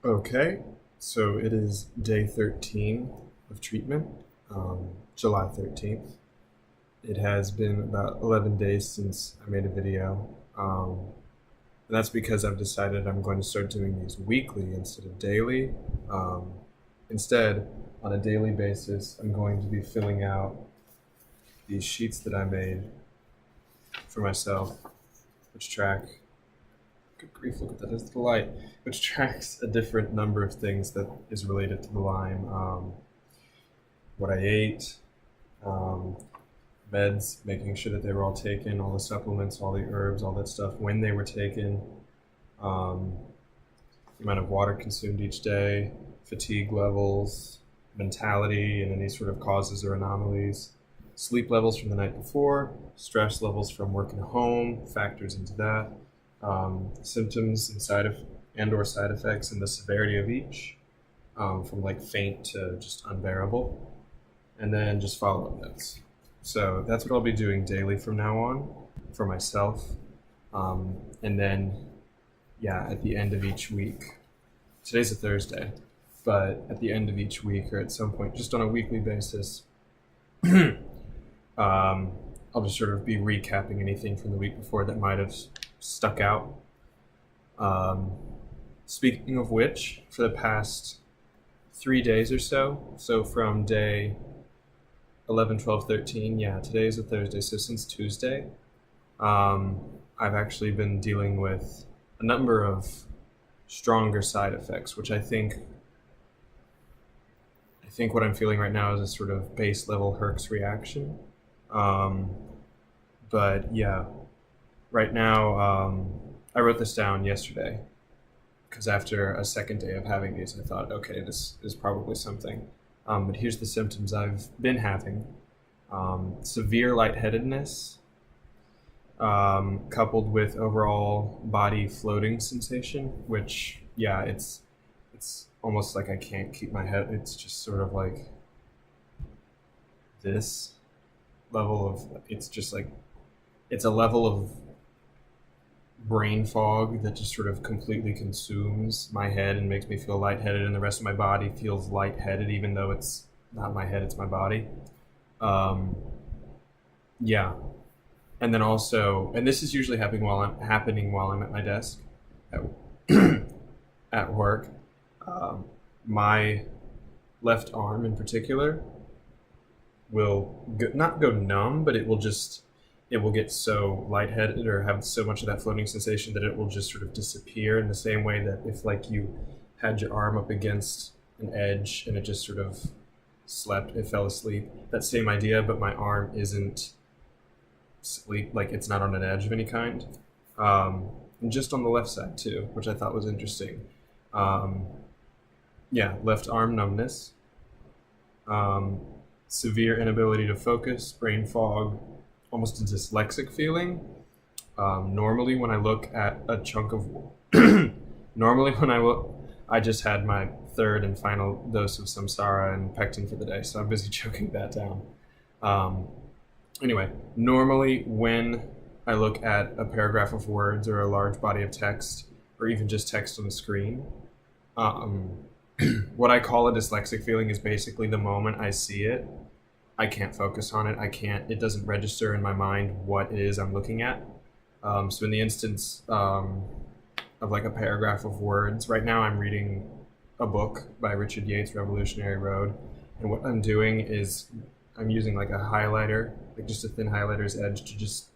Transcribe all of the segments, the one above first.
Okay, so it is day 13 of treatment, July 13th. It has been about 11 days since I made a video. And that's because I've decided I'm going to start doing these weekly instead of daily. Um, Instead, on a daily basis, I'm going to be filling out these sheets that I made for myself, which track, good grief, look at that, it's the light, which tracks a different number of things that is related to the Lyme. What I ate, um, meds, making sure that they were all taken, all the supplements, all the herbs, all that stuff, when they were taken, um, the amount of water consumed each day, fatigue levels, mentality, and any sort of causes or anomalies, sleep levels from the night before, stress levels from working at home, factors into that, symptoms and or side effects, and the severity of each, from like faint to just unbearable, and then just follow-up notes. So that's what I'll be doing daily from now on for myself. And then, yeah, at the end of each week, today's a Thursday, but at the end of each week or at some point, just on a weekly basis, I'll just sort of be recapping anything from the week before that might have stuck out. Um, Speaking of which, for the past 3 days or so from day 11, 12, 13, yeah, today is a Thursday, so since Tuesday, I've actually been dealing with a number of stronger side effects, which I think what I'm feeling right now is a sort of base level Herx reaction. Um, but yeah, right now, I wrote this down yesterday because after a second day of having these, I thought, okay, this is probably something. But here's the symptoms I've been having: severe lightheadedness, coupled with overall body floating sensation, which, yeah, it's almost like I can't keep my head. It's just sort of like this level of. It's just like it's a level of brain fog that just sort of completely consumes my head and makes me feel lightheaded, and the rest of my body feels lightheaded, even though it's not my head, it's my body. Um, yeah, and then also, and this is usually happening while I'm at my desk at, at work. Um, my left arm in particular will not go numb, but it will get so lightheaded or have so much of that floating sensation that it will just sort of disappear, in the same way that if like you had your arm up against an edge and it just sort of it fell asleep. That same idea, but my arm isn't sleep, like it's not on an edge of any kind. And just on the left side too, which I thought was interesting. Um, yeah, left arm numbness, um, severe inability to focus, brain fog, almost a dyslexic feeling. Normally, when I look at a chunk of, normally when I look, I just had my third and final dose of samsara and pectin for the day, so I'm busy choking that down. Um, anyway, normally when I look at a paragraph of words or a large body of text, or even just text on the screen, um, what I call a dyslexic feeling is basically the moment I see it, I can't focus on it. It doesn't register in my mind what it is I'm looking at. So in the instance of like a paragraph of words, right now I'm reading a book by Richard Yates, Revolutionary Road. And what I'm doing is I'm using like a highlighter, like just a thin highlighter's edge, to just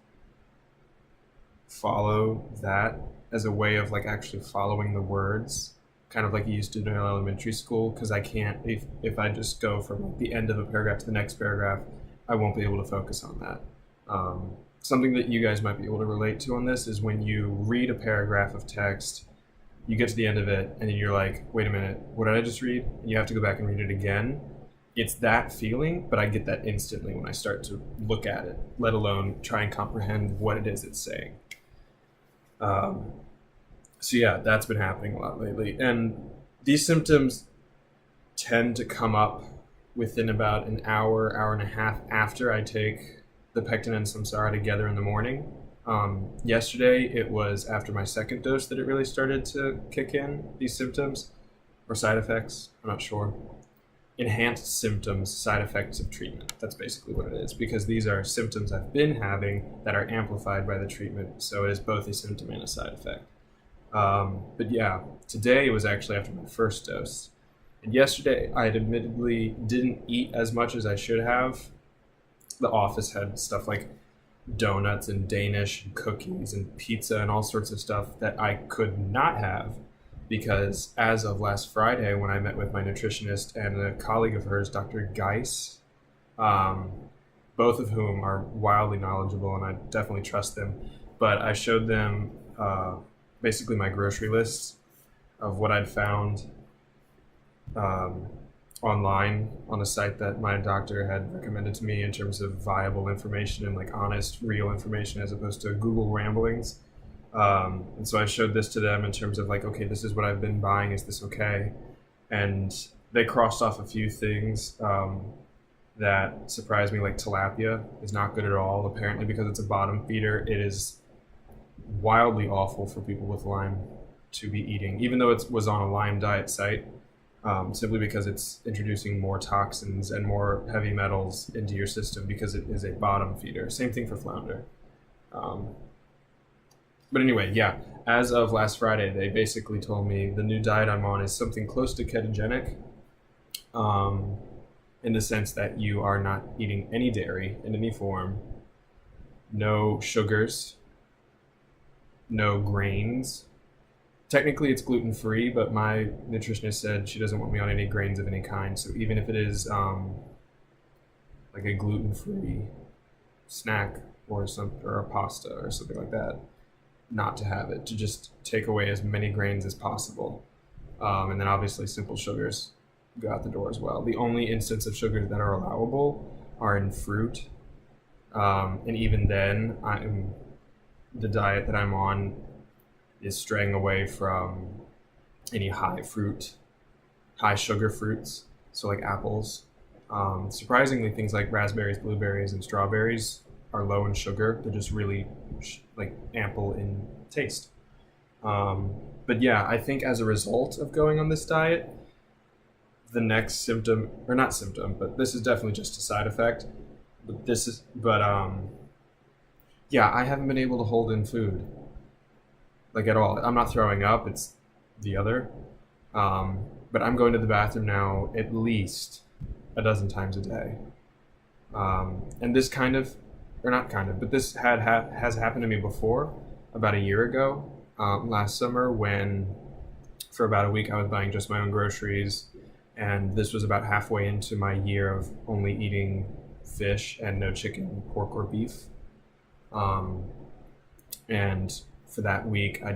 follow that as a way of like actually following the words, kind of like you used to do in elementary school, because I can't, if I just go from the end of a paragraph to the next paragraph, I won't be able to focus on that. Something that you guys might be able to relate to on this is when you read a paragraph of text, you get to the end of it, and then you're like, wait a minute, what did I just read? And you have to go back and read it again. It's that feeling, but I get that instantly when I start to look at it, let alone try and comprehend what it is it's saying. Um, so yeah, that's been happening a lot lately. And these symptoms tend to come up within about an hour, hour and a half after I take the pectin and samsara together in the morning. Yesterday, it was after my second dose that it really started to kick in, these symptoms. or side effects. I'm not sure. Enhanced symptoms, side effects of treatment. That's basically what it is, because these are symptoms I've been having that are amplified by the treatment. So it is both a symptom and a side effect. But yeah, today was actually after my first dose. And yesterday, I had admittedly didn't eat as much as I should have. The office had stuff like donuts and Danish and cookies and pizza and all sorts of stuff that I could not have because as of last Friday, when I met with my nutritionist and a colleague of hers, Dr. Geis, um, both of whom are wildly knowledgeable and I definitely trust them, but I showed them basically my grocery lists of what I'd found um, online on a site that my doctor had recommended to me in terms of viable information and like honest, real information as opposed to Google ramblings. And so I showed this to them in terms of like, okay, this is what I've been buying. Is this okay? And they crossed off a few things that surprised me, like tilapia is not good at all. Apparently, because it's a bottom feeder, it is wildly awful for people with Lyme to be eating, even though it was on a Lyme diet site. Simply because it's introducing more toxins and more heavy metals into your system because it is a bottom feeder. Same thing for flounder. But anyway, yeah, as of last Friday, they basically told me the new diet I'm on is something close to ketogenic in the sense that you are not eating any dairy in any form, no sugars, no grains. Technically, it's gluten-free, but my nutritionist said she doesn't want me on any grains of any kind. So even if it is like a gluten-free snack or a pasta or something like that, not to have it, to just take away as many grains as possible. And then obviously simple sugars go out the door as well. The only instance of sugars that are allowable are in fruit. And even then, the diet that I'm on is straying away from any high sugar fruits. So like apples. Surprisingly, things like raspberries, blueberries, and strawberries are low in sugar. They're just really like ample in taste. But yeah, I think as a result of going on this diet, the next symptom, or not symptom, but this is definitely just a side effect. Yeah, I haven't been able to hold in food like at all. I'm not throwing up, it's the other. But I'm going to the bathroom now at least a dozen times a day. And this but this has happened to me before, about a year ago, last summer, when for about a week I was buying just my own groceries, and this was about halfway into my year of only eating fish and no chicken, pork, or beef. And for that week, I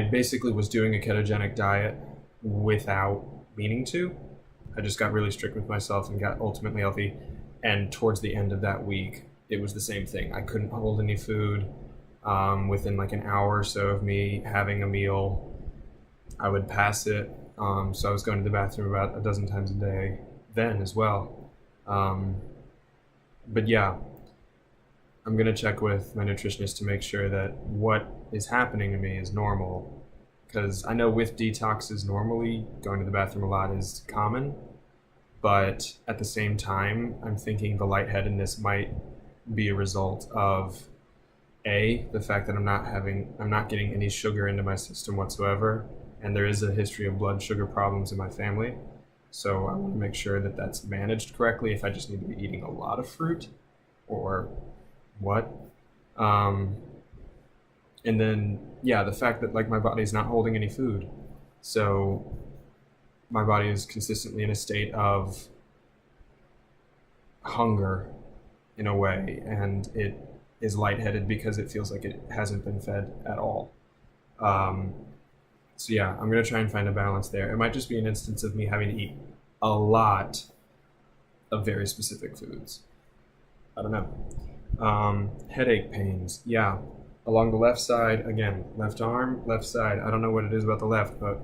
basically was doing a ketogenic diet without meaning to. I just got really strict with myself and got ultimately healthy. And towards the end of that week, it was the same thing. I couldn't hold any food. Within like an hour or so of me having a meal, I would pass it. So I was going to the bathroom about a dozen times a day then as well. But yeah, I'm going to check with my nutritionist to make sure that what is happening to me is normal. Because I know with detoxes, normally going to the bathroom a lot is common. But at the same time, I'm thinking the lightheadedness might be a result of the fact that I'm not getting any sugar into my system whatsoever. And there is a history of blood sugar problems in my family. So I want to make sure that that's managed correctly if I just need to be eating a lot of fruit or what. And then, yeah, the fact that like my body's not holding any food. So my body is consistently in a state of hunger in a way, and it is lightheaded because it feels like it hasn't been fed at all. So yeah, I'm going to try and find a balance there. It might just be an instance of me having to eat a lot of very specific foods. I don't know. Headache pains. Yeah. Along the left side, again, left arm, left side. I don't know what it is about the left, but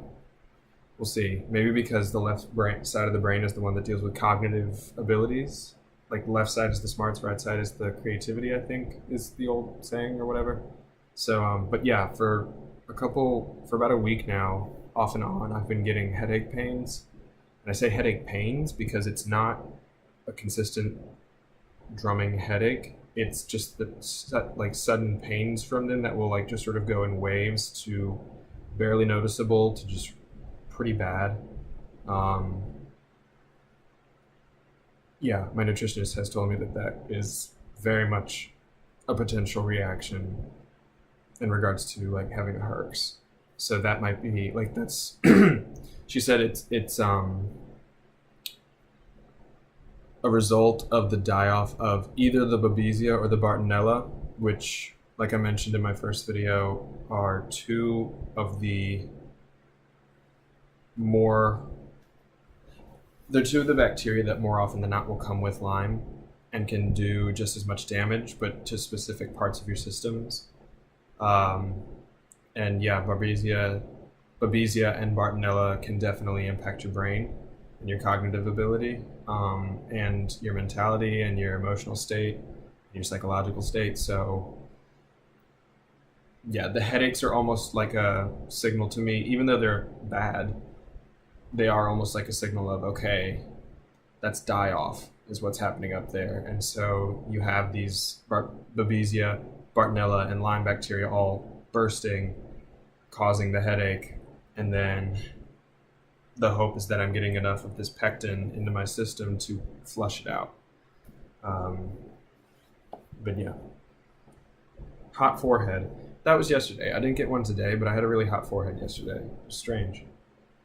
we'll see. Maybe because the side of the brain is the one that deals with cognitive abilities. Like the left side is the smarts, right side is the creativity, I think, is the old saying or whatever. So, but yeah, for for about a week now, off and on, I've been getting headache pains. And I say headache pains because it's not a consistent drumming headache. It's just the like sudden pains from them that will like just sort of go in waves to barely noticeable to just pretty bad. Um, yeah, my nutritionist has told me that that is very much a potential reaction in regards to like having a herx. So that might be like that's. She said it's a result of the die-off of either the Babesia or the Bartonella, which, like I mentioned in my first video, are two of the more they're two of the bacteria that more often than not will come with Lyme and can do just as much damage, but to specific parts of your systems. Um, and yeah, Babesia and Bartonella can definitely impact your brain and your cognitive ability, and your mentality and your emotional state, and your psychological state. So yeah, the headaches are almost like a signal to me, even though they're bad. They are almost like a signal of, okay, that's die off is what's happening up there. And so you have these Babesia, Bartonella, and Lyme bacteria all bursting, causing the headache. And then the hope is that I'm getting enough of this pectin into my system to flush it out. Um, but yeah, hot forehead. That was yesterday. I didn't get one today, but I had a really hot forehead yesterday. It was strange.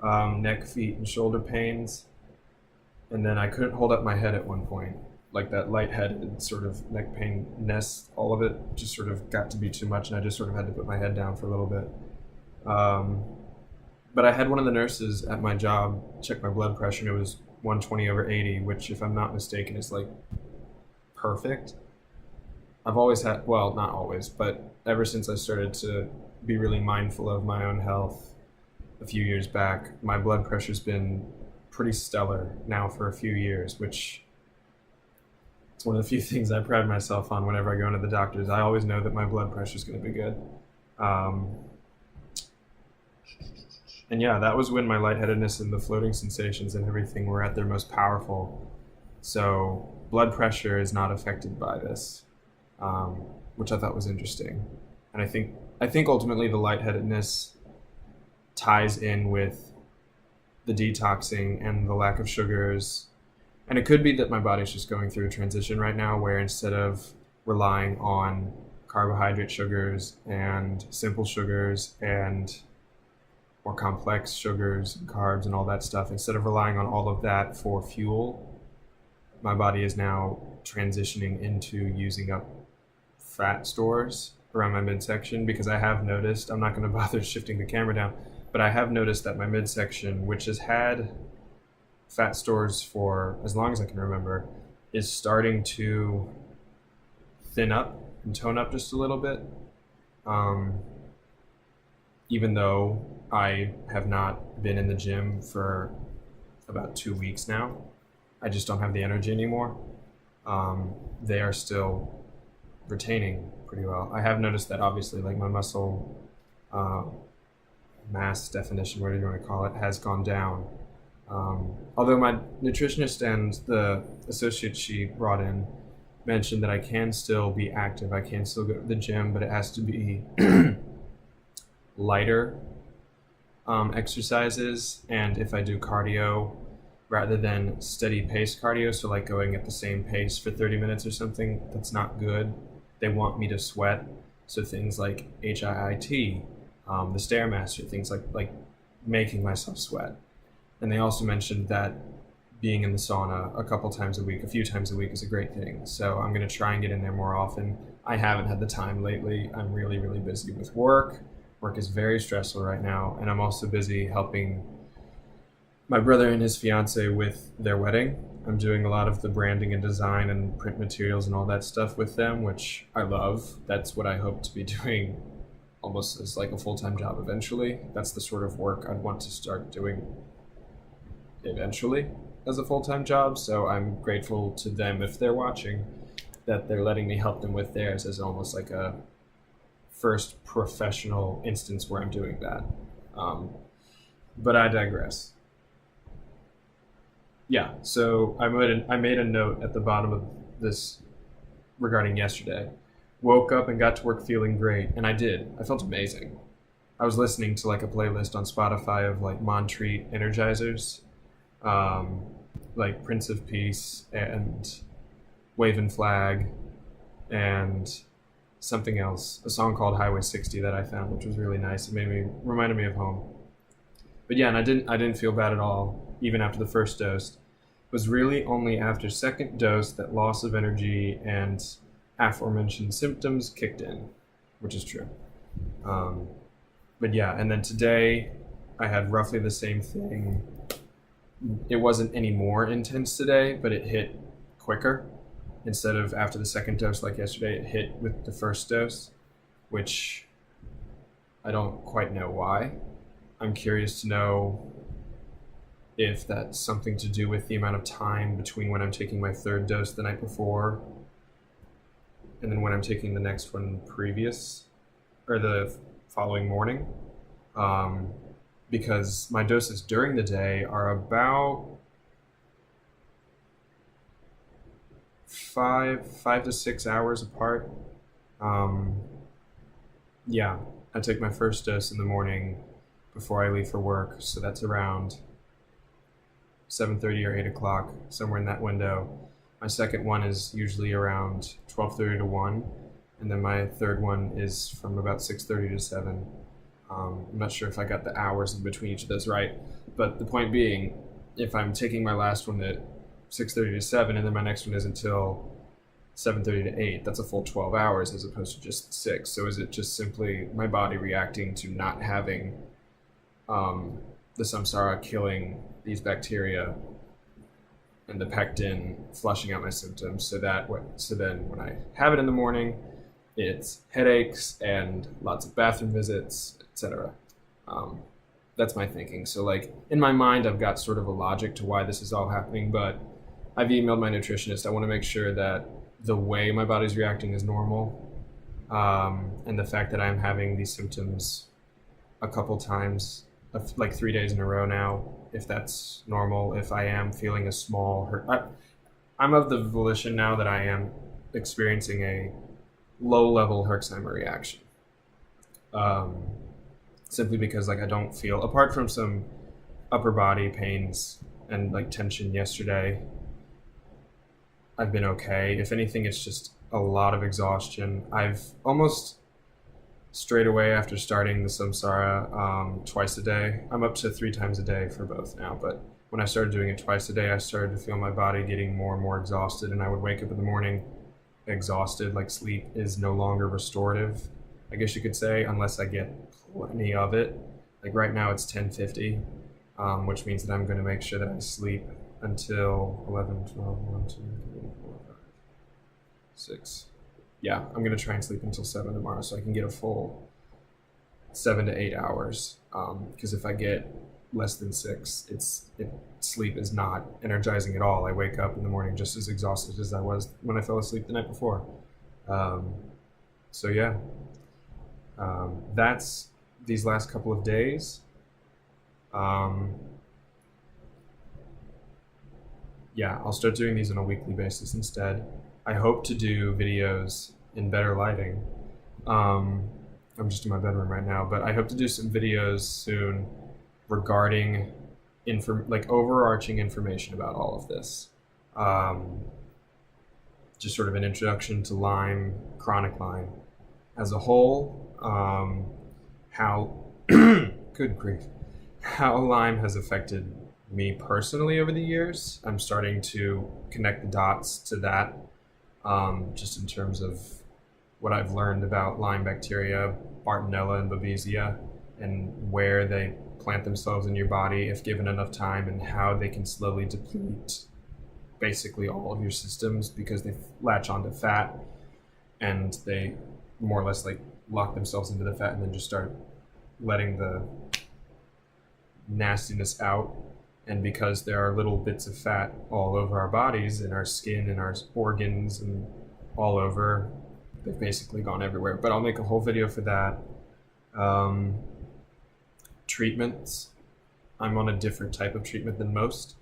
Neck, feet, and shoulder pains. And then I couldn't hold up my head at one point. Like that lightheaded sort of neck pain nest, all of it just sort of got to be too much, and I just sort of had to put my head down for a little bit. But I had one of the nurses at my job check my blood pressure, and it was 120/80, which, if I'm not mistaken, is like perfect. I've always had, well, not always, but ever since I started to be really mindful of my own health a few years back, my blood pressure's been pretty stellar now for a few years, which it's one of the few things I pride myself on whenever I go into the doctors. I always know that my blood pressure's going to be good. And yeah, that was when my lightheadedness and the floating sensations and everything were at their most powerful. So blood pressure is not affected by this, which I thought was interesting. And I think ultimately the lightheadedness ties in with the detoxing and the lack of sugars. And it could be that my body's just going through a transition right now where instead of relying on carbohydrate sugars and simple sugars and more complex sugars and carbs and all that stuff, instead of relying on all of that for fuel, my body is now transitioning into using up fat stores around my midsection, because I have noticed, I'm not going to bother shifting the camera down, but I have noticed that my midsection, which has had fat stores for as long as I can remember, is starting to thin up and tone up just a little bit. Even though I have not been in the gym for about 2 weeks now, I just don't have the energy anymore. They are still retaining pretty well. I have noticed that obviously, like my muscle mass definition, whatever you want to call it, has gone down. Although my nutritionist and the associate she brought in mentioned that I can still be active, I can still go to the gym, but it has to be lighter exercises, and if I do cardio rather than steady pace cardio, so like going at the same pace for 30 minutes or something, that's not good. They want me to sweat, so things like HIIT, the Stairmaster, things like making myself sweat. And they also mentioned that being in the sauna a few times a week is a great thing. So I'm going to try and get in there more often. I haven't had the time lately. I'm really, really busy with work. Work is very stressful right now, and I'm also busy helping my brother and his fiance with their wedding. I'm doing a lot of the branding and design and print materials and all that stuff with them, which I love. That's what I hope to be doing almost as like a full-time job eventually. That's the sort of work I'd want to start doing eventually as a full-time job. So I'm grateful to them, if they're watching, that they're letting me help them with theirs as almost like a first professional instance where I'm doing that. But I digress. Yeah, so I made a note at the bottom of this regarding yesterday. Woke up and got to work feeling great, and I did. I felt amazing. I was listening to like a playlist on Spotify of like Montreat energizers, um, like Prince of Peace and Wave and Flag, and something else, a song called Highway 60 that I found, which was really nice. It reminded me of home. But yeah, and I didn't feel bad at all, even after the first dose. It was really only after second dose that loss of energy and aforementioned symptoms kicked in, which is true. Um, but yeah, and then today I had roughly the same thing. It wasn't any more intense today, but it hit quicker. Instead of after the second dose like yesterday, it hit with the first dose, which I don't quite know why. I'm curious to know if that's something to do with the amount of time between when I'm taking my third dose the night before and then when I'm taking the next one previous or the following morning. Because my doses during the day are about five to 6 hours apart. Yeah, I take my first dose in the morning before I leave for work, so that's around 7:30 or 8 o'clock, somewhere in that window. My second one is usually around 12:30 to 1, and then my third one is from about 6:30 to 7. I'm not sure if I got the hours in between each of those right, but the point being, if I'm taking my last one at 6:30 to 7, and then my next one is until 7:30 to 8, that's a full 12 hours as opposed to just 6. So is it just simply my body reacting to not having the samsara killing these bacteria and the pectin flushing out my symptoms so then when I have it in the morning, it's headaches and lots of bathroom visits, etc. That's my thinking. So like in my mind, I've got sort of a logic to why this is all happening, but I've emailed my nutritionist. I want to make sure that the way my body's reacting is normal, and the fact that I'm having these symptoms a couple times, like 3 days in a row now, if that's normal. If I am feeling a small hurt, I'm of the volition now that I am experiencing a low-level Herxheimer reaction. Simply because like I don't feel, apart from some upper body pains and like tension yesterday, I've been okay. If anything, it's just a lot of exhaustion. I've almost straight away after starting the samsara twice a day. I'm up to 3 times a day for both now, but when I started doing it twice a day, I started to feel my body getting more and more exhausted, and I would wake up in the morning exhausted, like sleep is no longer restorative, I guess you could say, unless I get plenty of it. Like right now it's 10:50, which means that I'm going to make sure that I sleep until 11, 12, 1, 2, 3, 4, 5, 6. Yeah, I'm going to try and sleep until 7 tomorrow so I can get a full 7 to 8 hours. Because if I get less than 6, sleep is not energizing at all. I wake up in the morning just as exhausted as I was when I fell asleep the night before. So yeah, that's these last couple of days. Yeah, I'll start doing these on a weekly basis instead. I hope to do videos in better lighting. I'm just in my bedroom right now, but I hope to do some videos soon regarding like overarching information about all of this. Just sort of an introduction to Lyme, chronic Lyme as a whole, how, good grief, how Lyme has affected me personally over the years. I'm starting to connect the dots to that, just in terms of what I've learned about Lyme bacteria, Bartonella and Babesia, and where they plant themselves in your body if given enough time, and how they can slowly deplete basically all of your systems because they latch onto fat and they more or less like lock themselves into the fat and then just start letting the nastiness out. And because there are little bits of fat all over our bodies, in our skin, in our organs, and all over, they've basically gone everywhere. But I'll make a whole video for that. Treatments. I'm on a different type of treatment than most.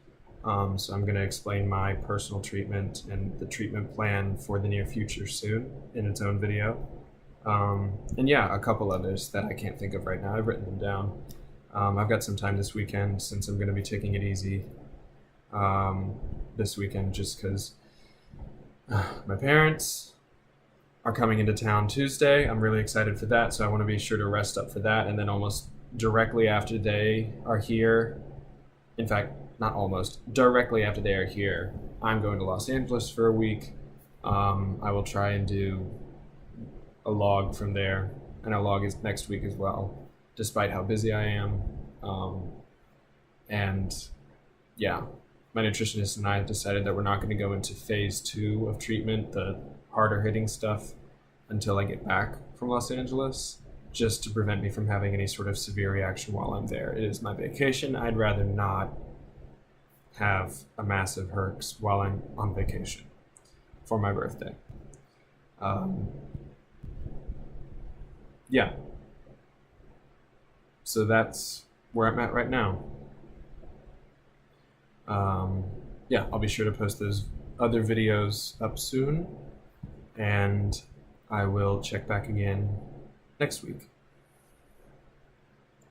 So I'm going to explain my personal treatment and the treatment plan for the near future soon in its own video. And yeah, a couple others that I can't think of right now. I've written them down. I've got some time this weekend since I'm going to be taking it easy this weekend just because my parents are coming into town Tuesday. I'm really excited for that, so I want to be sure to rest up for that. And then almost directly after they are here, in fact, not almost, directly after they are here, I'm going to Los Angeles for a week. I will try and do a log from there, and a log is next week as well, despite how busy I am. And yeah, my nutritionist and I have decided that we're not going to go into phase 2 of treatment, the harder hitting stuff, until I get back from Los Angeles, just to prevent me from having any sort of severe reaction while I'm there. It is my vacation. I'd rather not have a massive herx while I'm on vacation for my birthday. Yeah. So that's where I'm at right now. Yeah, I'll be sure to post those other videos up soon, and I will check back again next week.